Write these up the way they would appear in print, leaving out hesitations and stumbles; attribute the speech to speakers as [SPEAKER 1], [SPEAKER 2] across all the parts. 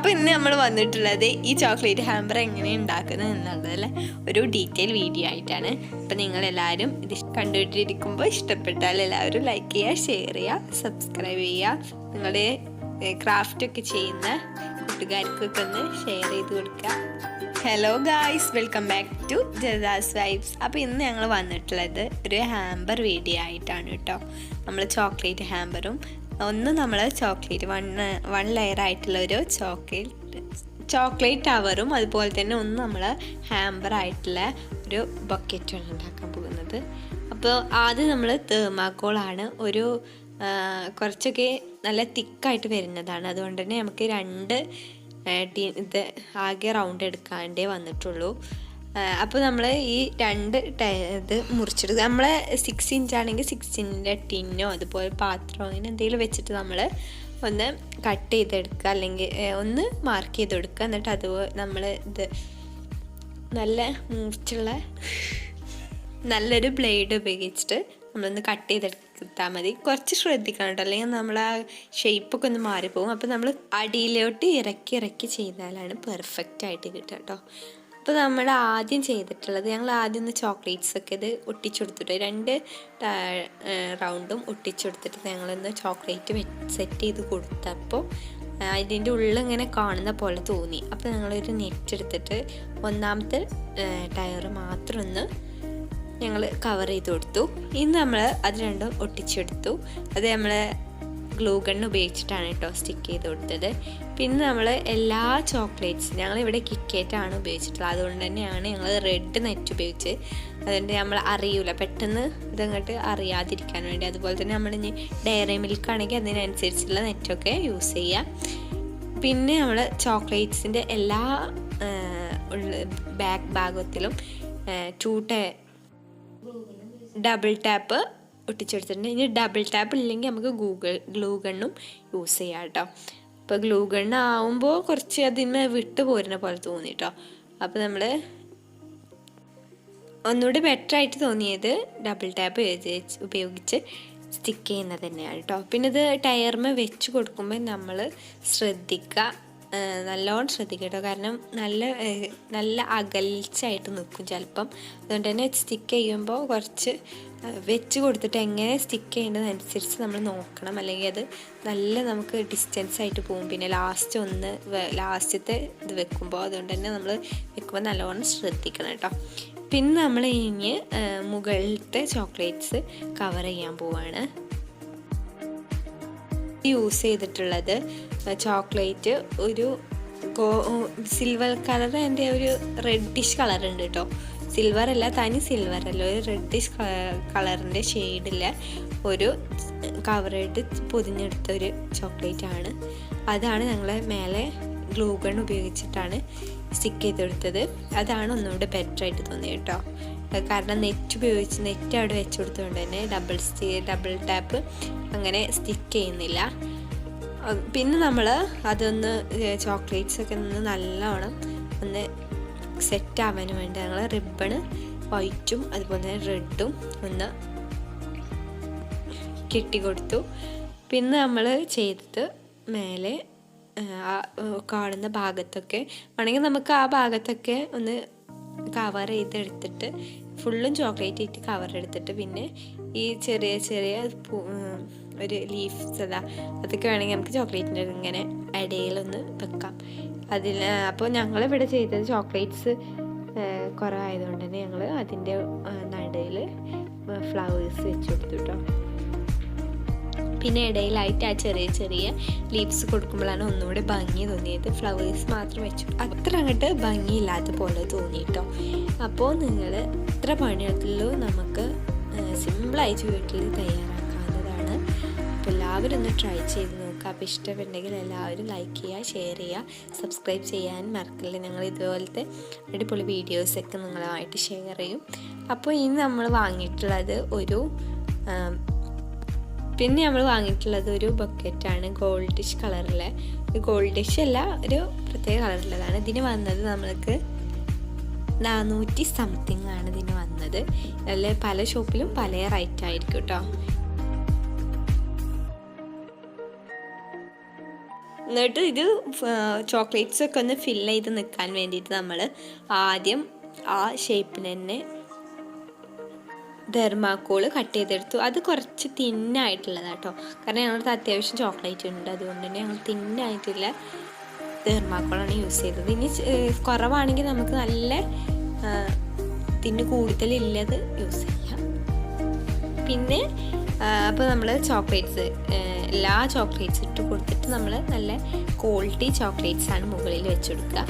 [SPEAKER 1] അപ്പോൾ ഇന്ന് നമ്മൾ വന്നിട്ടുള്ളത് ഈ ചോക്ലേറ്റ് ഹാമ്പർ എങ്ങനെ ഉണ്ടാക്കുന്നത് എന്നുള്ളതല്ലേ ഒരു ഡീറ്റെയിൽ വീഡിയോ ആയിട്ടാണ്. അപ്പോൾ നിങ്ങളെല്ലാവരും ഇത് കണ്ടുകൊണ്ടിരിക്കുമ്പോൾ ഇഷ്ടപ്പെട്ടാൽ എല്ലാവരും ലൈക്ക് ചെയ്യുക, ഷെയർ ചെയ്യുക, സബ്സ്ക്രൈബ് ചെയ്യുക. നിങ്ങളുടെ ക്രാഫ്റ്റൊക്കെ ചെയ്യുന്ന കൂട്ടുകാർക്കൊക്കെ ഒന്ന് ഷെയർ ചെയ്ത് കൊടുക്കുക. Hello guys, welcome back to Jasas vibes. അപ്പോൾ ഇന്ന് ഞങ്ങൾ വന്നിട്ടുള്ളത് ഒരു ഹാമ്പർ വീഡിയോ ആയിട്ടാണ് കേട്ടോ. നമ്മൾ ചോക്ലേറ്റ് ഹാമ്പറും നമ്മൾ ചോക്ലേറ്റ് വൺ ലെയർ ആയിട്ടുള്ള ഒരു ചോക്ലേറ്റ് ടവറും അതുപോലെ തന്നെ നമ്മൾ ഹാമ്പർ ആയിട്ടുള്ള ഒരു ബക്കറ്റുമാണ് ഉണ്ടാക്കാൻ പോകുന്നത്. അപ്പോൾ ആദ്യം നമ്മൾ തേർമാക്കോളാണ് ഒരു കുറച്ചൊക്കെ നല്ല തിക്കായിട്ട് വരുന്നതാണ്. അതുകൊണ്ട് തന്നെ നമുക്ക് ഇത് ആകെ റൗണ്ട് എടുക്കാണ്ടേ വന്നിട്ടുള്ളൂ. അപ്പോൾ നമ്മൾ ഈ ഇത് മുറിച്ചെടുക്കുക. നമ്മൾ 6 ഇഞ്ചാണെങ്കിൽ 6 ഇഞ്ചിൻ്റെ ടിന്നോ അതുപോലെ പാത്രമോ അങ്ങനെ എന്തെങ്കിലും വെച്ചിട്ട് നമ്മൾ ഒന്ന് കട്ട് ചെയ്തെടുക്കുക, അല്ലെങ്കിൽ ഒന്ന് മാർക്ക് ചെയ്ത് കൊടുക്കുക. എന്നിട്ട് അതുപോലെ നമ്മൾ ഇത് നല്ല മൂർച്ചുള്ള നല്ലൊരു ബ്ലേഡ് ഉപയോഗിച്ചിട്ട് നമ്മളൊന്ന് കട്ട് ചെയ്തെടുത്താൽ മതി. കുറച്ച് ശ്രദ്ധിക്കണം കേട്ടോ, അല്ലെങ്കിൽ നമ്മൾ ആ ഷേപ്പൊക്കെ ഒന്ന് മാറിപ്പോകും. അപ്പോൾ നമ്മൾ അടിയിലോട്ട് ഇറക്കി ചെയ്താലാണ് പെർഫെക്റ്റ് ആയിട്ട് കിട്ടുക കേട്ടോ. അപ്പോൾ നമ്മൾ ആദ്യം ചെയ്തിട്ടുള്ളത്, ഞങ്ങൾ ആദ്യം ഒന്ന് ചോക്ലേറ്റ്സൊക്കെ ഇത് ഒട്ടിച്ചെടുത്തിട്ട് 2 റൗണ്ടും ഒട്ടിച്ചെടുത്തിട്ട് ഞങ്ങളൊന്ന് ചോക്ലേറ്റ് സെറ്റ് ചെയ്ത് കൊടുത്തപ്പോൾ അതിൻ്റെ ഉള്ളിങ്ങനെ കാണുന്ന പോലെ തോന്നി. അപ്പോൾ ഞങ്ങളൊരു നെറ്റ് എടുത്തിട്ട് ഒന്നാമത്തെ ടയർ മാത്രം ഒന്ന് ഞങ്ങൾ കവർ ചെയ്ത് കൊടുത്തു. ഇനി നമ്മൾ അത് രണ്ടും ഒട്ടിച്ചെടുത്തു. അത് നമ്മൾ ഗ്ലൂ ഗൺ ഉപയോഗിച്ചിട്ടാണ് കേട്ടോ സ്റ്റിക്ക് ചെയ്ത് കൊടുത്തത്. പിന്നെ നമ്മൾ എല്ലാ ചോക്ലേറ്റ്സും ഞങ്ങളിവിടെ കിറ്റ്കാറ്റാണ് ഉപയോഗിച്ചിട്ടുള്ളത്. അതുകൊണ്ട് തന്നെയാണ് ഞങ്ങൾ റെഡ് നെറ്റ് ഉപയോഗിച്ച്, അതുകൊണ്ട് നമ്മൾ അറിയില്ല പെട്ടെന്ന് ഇതങ്ങോട്ട് അറിയാതിരിക്കാൻ വേണ്ടി. അതുപോലെ തന്നെ നമ്മൾ ഇനി ഡയറി മിൽക്ക് ആണെങ്കിൽ അതിനനുസരിച്ചുള്ള നെറ്റൊക്കെ യൂസ് ചെയ്യാം. പിന്നെ നമ്മൾ ചോക്ലേറ്റ്സിൻ്റെ എല്ലാ ബാക്ക് ഭാഗത്തിലും ഡബിൾ ടാപ്പ് ഒട്ടിച്ചെടുത്തിട്ടുണ്ട്. ഇനി ഡബിൾ ടാപ്പ് ഇല്ലെങ്കിൽ നമുക്ക് ഗ്ലൂ ഗണ്ണും യൂസ് ചെയ്യാം കേട്ടോ. അപ്പോൾ ഗ്ലൂ ഗണ്ണ് ആവുമ്പോൾ കുറച്ച് അതിന്മേ വിട്ട് പോരുന്ന പോലെ തോന്നി കേട്ടോ. അപ്പോൾ നമ്മൾ ഒന്നുകൂടി ബെറ്ററായിട്ട് തോന്നിയത് ഡബിൾ ടാപ്പ് ഉപയോഗിച്ച് സ്റ്റിക്ക് ചെയ്യുന്നത് തന്നെയാണ് കേട്ടോ. പിന്നെ ഇത് ടയർമേ വെച്ച് കൊടുക്കുമ്പോൾ നമ്മൾ നല്ലോണം ശ്രദ്ധിക്കുക കേട്ടോ. കാരണം നല്ല അകൽച്ചായിട്ട് നിൽക്കും ചിലപ്പം. അതുകൊണ്ട് തന്നെ സ്റ്റിക്ക് ചെയ്യുമ്പോൾ കുറച്ച് വെച്ച് കൊടുത്തിട്ട് എങ്ങനെ സ്റ്റിക്ക് ചെയ്യേണ്ടതനുസരിച്ച് നമ്മൾ നോക്കണം, അല്ലെങ്കിൽ അത് നമുക്ക് ഡിസ്റ്റൻസ് ആയിട്ട് പോകും. പിന്നെ ലാസ്റ്റത്തെ ഇത് വെക്കുമ്പോൾ, അതുകൊണ്ട് തന്നെ നമ്മൾ വെക്കുമ്പോൾ നല്ലോണം ശ്രദ്ധിക്കണം കേട്ടോ. പിന്നെ നമ്മൾ ഇനി മുകളിലത്തെ ചോക്ലേറ്റ്സ് കവർ ചെയ്യാൻ പോവാണ്. യൂസ് ചെയ്തിട്ടുള്ളത് ചോക്ലേറ്റ് ഒരു സിൽവർ കളർ, എൻ്റെ ഒരു റെഡിഷ് കളർ ഉണ്ട് കേട്ടോ. സിൽവർ അല്ല, തനി സിൽവർ അല്ല, ഒരു റെഡിഷ് കളറിൻ്റെ ഷെയ്ഡില്ല ഒരു കവറായിട്ട് പൊതിഞ്ഞെടുത്ത ഒരു ചോക്ലേറ്റ് ആണ്. അതാണ് ഞങ്ങൾ മേലെ ഗ്ലൂ ഗൺ ഉപയോഗിച്ചിട്ടാണ് സ്റ്റിക്ക് ചെയ്തെടുത്തത്. അതാണ് ഒന്നുകൂടെ ബെറ്ററായിട്ട് തോന്നിയത് കേട്ടോ. കാരണം നെറ്റ് അവിടെ വെച്ച് കൊടുത്തുകൊണ്ട് തന്നെ ഡബിൾ ടാപ്പ് അങ്ങനെ സ്റ്റിക്ക് ചെയ്യുന്നില്ല. പിന്നെ നമ്മൾ അതൊന്ന് ചോക്ലേറ്റ്സൊക്കെ ഒന്ന് നല്ലോണം ഒന്ന് സെറ്റ് ആവാൻ വേണ്ടി ഞങ്ങൾ റിബണ് വൈറ്റും അതുപോലെ തന്നെ റെഡും ഒന്ന് കെട്ടിക്കൊടുത്തു. പിന്നെ നമ്മൾ ചെയ്തത് മേലെ കാണുന്ന ഭാഗത്തൊക്കെ വേണമെങ്കിൽ നമുക്ക് ആ ഭാഗത്തൊക്കെ ഒന്ന് കവർ ചെയ്തെടുത്തിട്ട് ഫുള്ളും ചോക്ലേറ്റ് ഇട്ട് കവർ എടുത്തിട്ട് പിന്നെ ഈ ചെറിയ ഒരു ലീഫ്സ് അതൊക്കെ വേണമെങ്കിൽ നമുക്ക് ചോക്ലേറ്റിൻ്റെ ഇങ്ങനെ ഇടയിലൊന്ന് വെക്കാം. അപ്പോൾ ഞങ്ങളിവിടെ ചെയ്തത് ചോക്ലേറ്റ്സ് കുറവായതുകൊണ്ട് തന്നെ ഞങ്ങൾ അതിൻ്റെ നടുവിൽ ഫ്ലവേഴ്സ് വെച്ച് കൊടുത്തു കേട്ടോ. പിന്നെ ഇടയിലായിട്ട് ആ ചെറിയ ലീവ്സ് കൊടുക്കുമ്പോഴാണ് ഒന്നുകൂടെ ഭംഗി തോന്നിയത്. ഫ്ലവേഴ്സ് മാത്രം വെച്ചു അത്ര അങ്ങോട്ട് ഭംഗിയില്ലാത്ത പോലെ തോന്നി കേട്ടോ. അപ്പോൾ നിങ്ങൾ എത്ര പണിയെടുത്തുള്ളൂ നമുക്ക് സിമ്പിളായിട്ട് വീട്ടിൽ തയ്യാറാക്കാവുന്നതാണ്. അപ്പോൾ എല്ലാവരും ഒന്ന് ട്രൈ ചെയ്ത് നോക്കുക. അപ്പോൾ ഇഷ്ടപ്പെട്ടെങ്കിൽ എല്ലാവരും ലൈക്ക് ചെയ്യുക, ഷെയർ ചെയ്യുക, സബ്സ്ക്രൈബ് ചെയ്യാൻ മറക്കില്ല. ഞങ്ങൾ ഇതുപോലത്തെ അടിപൊളി വീഡിയോസൊക്കെ നിങ്ങളുമായിട്ട് ഷെയർ ചെയ്യും. അപ്പോൾ ഇനി നമ്മൾ വാങ്ങിയിട്ടുള്ളത് ഒരു ബക്കറ്റാണ് ഗോൾഡിഷ് കളറിലെ. ഗോൾഡിഷ് അല്ല, ഒരു പ്രത്യേക കളറിലുള്ളതാണ്. ഇതിന് വന്നത് നമ്മൾക്ക് 400 സംതിങ് ആണ് ഇതിന് വന്നത്. അതിൽ പല ഷോപ്പിലും പല റേറ്റ് ആയിരിക്കും കേട്ടോ. എന്നിട്ട് ഇത് ചോക്ലേറ്റ്സൊക്കെ ഒന്ന് ഫില്ല് ചെയ്ത് നിൽക്കാൻ വേണ്ടിയിട്ട് നമ്മൾ ആദ്യം ആ ഷേപ്പിന് തന്നെ തെർമാക്കോൾ കട്ട് ചെയ്തെടുത്തു. അത് കുറച്ച് തിന്നായിട്ടുള്ളതാട്ടോ, കാരണം ഞങ്ങൾക്ക് അത്യാവശ്യം ചോക്ലേറ്റ് ഉണ്ട്, അതുകൊണ്ട് തന്നെ ഞങ്ങൾ തിന്നായിട്ടുള്ള തെർമാക്കോളാണ് യൂസ് ചെയ്തത്. ഇനി കുറവാണെങ്കിൽ നമുക്ക് നല്ല തിന്ന് കൂടുതലില്ലത് യൂസ് ചെയ്യാം. പിന്നെ അപ്പോൾ നമ്മൾ ചോക്ലേറ്റ്സ് എല്ലാ ചോക്ലേറ്റ്സ് ഇട്ട് കൊടുത്തിട്ട് നമ്മൾ നല്ല ക്വാളിറ്റി ചോക്ലേറ്റ്സാണ് മുകളിൽ വെച്ച് കൊടുക്കുക.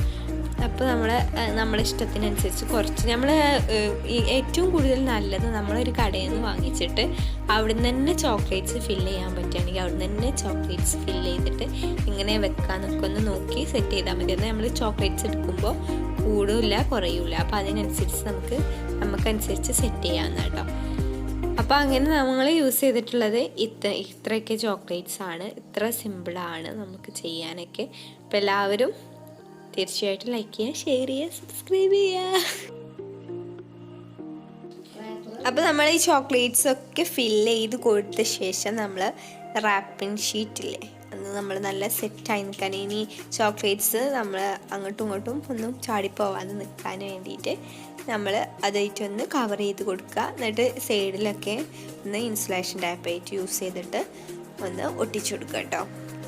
[SPEAKER 1] അപ്പോൾ നമ്മുടെ ഇഷ്ടത്തിനനുസരിച്ച് കുറച്ച് നമ്മൾ ഏറ്റവും കൂടുതൽ നല്ലത് നമ്മളൊരു കടയിൽ നിന്ന് വാങ്ങിച്ചിട്ട് അവിടുന്ന് തന്നെ ചോക്ലേറ്റ്സ് ഫില്ല് ചെയ്യാൻ പറ്റുകയാണെങ്കിൽ അവിടുന്ന് തന്നെ ചോക്ലേറ്റ്സ് ഫില്ല് ചെയ്തിട്ട് ഇങ്ങനെ വെക്കാനൊക്കെ ഒന്ന് നോക്കി സെറ്റ് ചെയ്താൽ മതി. എന്നാൽ നമ്മൾ ചോക്ലേറ്റ്സ് എടുക്കുമ്പോൾ കൂടില്ല കുറയില്ല, അപ്പോൾ അതിനനുസരിച്ച് നമുക്കനുസരിച്ച് സെറ്റ് ചെയ്യാവുന്ന കേട്ടോ. അപ്പോൾ അങ്ങനെ നമ്മൾ യൂസ് ചെയ്തിട്ടുള്ളത് ഇത്രയൊക്കെ ചോക്ലേറ്റ്സ് ആണ്. ഇത്ര സിമ്പിളാണ് നമുക്ക് ചെയ്യാനൊക്കെ. അപ്പോൾ എല്ലാവരും തീർച്ചയായിട്ടും ലൈക്ക് ചെയ്യുക, ഷെയർ ചെയ്യുക, സബ്സ്ക്രൈബ് ചെയ്യുക. അപ്പോൾ നമ്മൾ ഈ ചോക്ലേറ്റ്സ് ഒക്കെ ഫില്ല് ചെയ്ത് കൊടുത്ത ശേഷം നമ്മൾ റാപ്പിംഗ് ഷീറ്റില്ലേ അത് നമ്മൾ നല്ല സെറ്റായി നിൽക്കാൻ, ഇനി ചോക്ലേറ്റ്സ് നമ്മൾ അങ്ങോട്ടും ഇങ്ങോട്ടും ഒന്നും ചാടിപ്പോവാതെ നിൽക്കാൻ വേണ്ടിയിട്ട് നമ്മൾ അതായിട്ടൊന്ന് കവർ ചെയ്ത് കൊടുക്കുക. എന്നിട്ട് സൈഡിലൊക്കെ ഒന്ന് ഇൻസുലേഷൻ ടാപ്പായിട്ട് യൂസ് ചെയ്തിട്ട് ഒന്ന് ഒട്ടിച്ചു കൊടുക്കുക കേട്ടോ.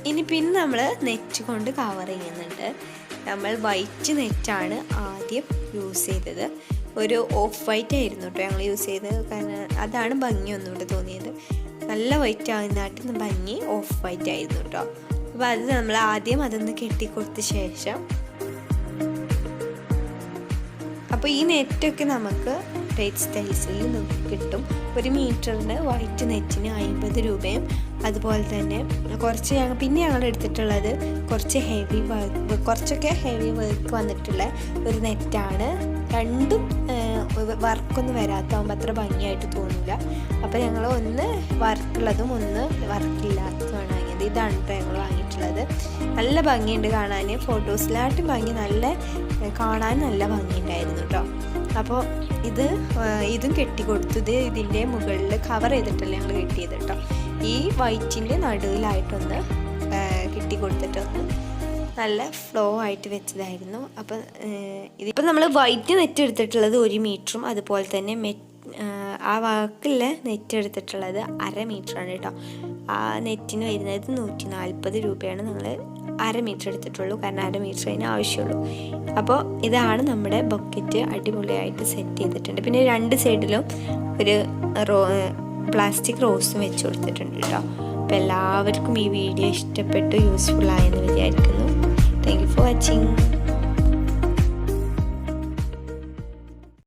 [SPEAKER 1] ഇനി പിന്നെ നമ്മൾ നെറ്റ് കൊണ്ട് കവർ ചെയ്യുന്നുണ്ട്. നമ്മൾ വൈറ്റ് നെറ്റാണ് ആദ്യം യൂസ് ചെയ്തത്. ഒരു ഓഫ് വൈറ്റ് ആയിരുന്നു കേട്ടോ ഞങ്ങൾ യൂസ് ചെയ്തത്, കാരണം അതാണ് ഭംഗി ഒന്നുകൂടെ തോന്നിയത്. നല്ല വൈറ്റ് ആകുന്നതായിട്ട് ഭംഗി ഓഫ് വൈറ്റ് ആയിരുന്നു കേട്ടോ. അപ്പോൾ അത് നമ്മൾ ആദ്യം അതൊന്ന് കെട്ടിക്കൊടുത്ത ശേഷം, അപ്പോൾ ഈ നെറ്റൊക്കെ നമുക്ക് റേറ്റ് സ്റ്റൈൽസിൽ കിട്ടും. 1 മീറ്ററിന് വൈറ്റ് നെറ്റിന് 50 രൂപയും, അതുപോലെ തന്നെ പിന്നെ ഞങ്ങൾ എടുത്തിട്ടുള്ളത് കുറച്ചൊക്കെ ഹെവി വർക്ക് വന്നിട്ടുള്ള ഒരു നെറ്റാണ്. രണ്ടും വർക്കൊന്നും വരാത്താവുമ്പോൾ അത്ര ഭംഗിയായിട്ട് തോന്നില്ല. അപ്പോൾ ഞങ്ങൾ ഒന്ന് വർക്കുള്ളതും ഒന്ന് വർക്കില്ലാത്തതുമാണ് വാങ്ങിയത്. ഇതാണ് കേട്ടോ ഞങ്ങൾ വാങ്ങിയിട്ടുള്ളത്. നല്ല ഭംഗിയുണ്ട് കാണാൻ, ഫോട്ടോസിലായിട്ടും ഭംഗി, കാണാൻ നല്ല ഭംഗിയുണ്ടായിരുന്നു കേട്ടോ. അപ്പോൾ ഇതും കെട്ടിക്കൊടുത്തു. ഇതിൻ്റെ മുകളിൽ കവർ ചെയ്തിട്ടല്ല ഞങ്ങൾ കെട്ടിയത് കേട്ടോ. ഈ വൈറ്റിൻ്റെ നടുവിലായിട്ടൊന്ന് കെട്ടിക്കൊടുത്തിട്ടൊന്ന് നല്ല ഫ്ലോ ആയിട്ട് വെച്ചതായിരുന്നു. അപ്പം ഇതിപ്പോൾ നമ്മൾ വൈറ്റ് നെറ്റ് എടുത്തിട്ടുള്ളത് 1 മീറ്ററും, അതുപോലെ തന്നെ ആ വാക്കുള്ള നെറ്റ് എടുത്തിട്ടുള്ളത് 1/2 മീറ്ററാണ് കേട്ടോ. ആ നെറ്റിന് വരുന്നത് 140 രൂപയാണ്. നമ്മൾ 1/2 മീറ്റർ എടുത്തിട്ടുള്ളൂ, കാരണം 1/2 മീറ്റർ അതിന് ആവശ്യമുള്ളൂ. അപ്പോൾ ഇതാണ് നമ്മുടെ ബക്കറ്റ്. അടിപൊളിയായിട്ട് സെറ്റ് ചെയ്തിട്ടുണ്ട്. പിന്നെ 2 സൈഡിലും ഒരു പ്ലാസ്റ്റിക് റോസും വെച്ച് കൊടുത്തിട്ടുണ്ട് കേട്ടോ. അപ്പോൾ എല്ലാവർക്കും ഈ വീഡിയോ ഇഷ്ടപ്പെട്ടു, യൂസ്ഫുൾ ആയെന്ന് വിചാരിക്കുന്നു. Thank you for watching.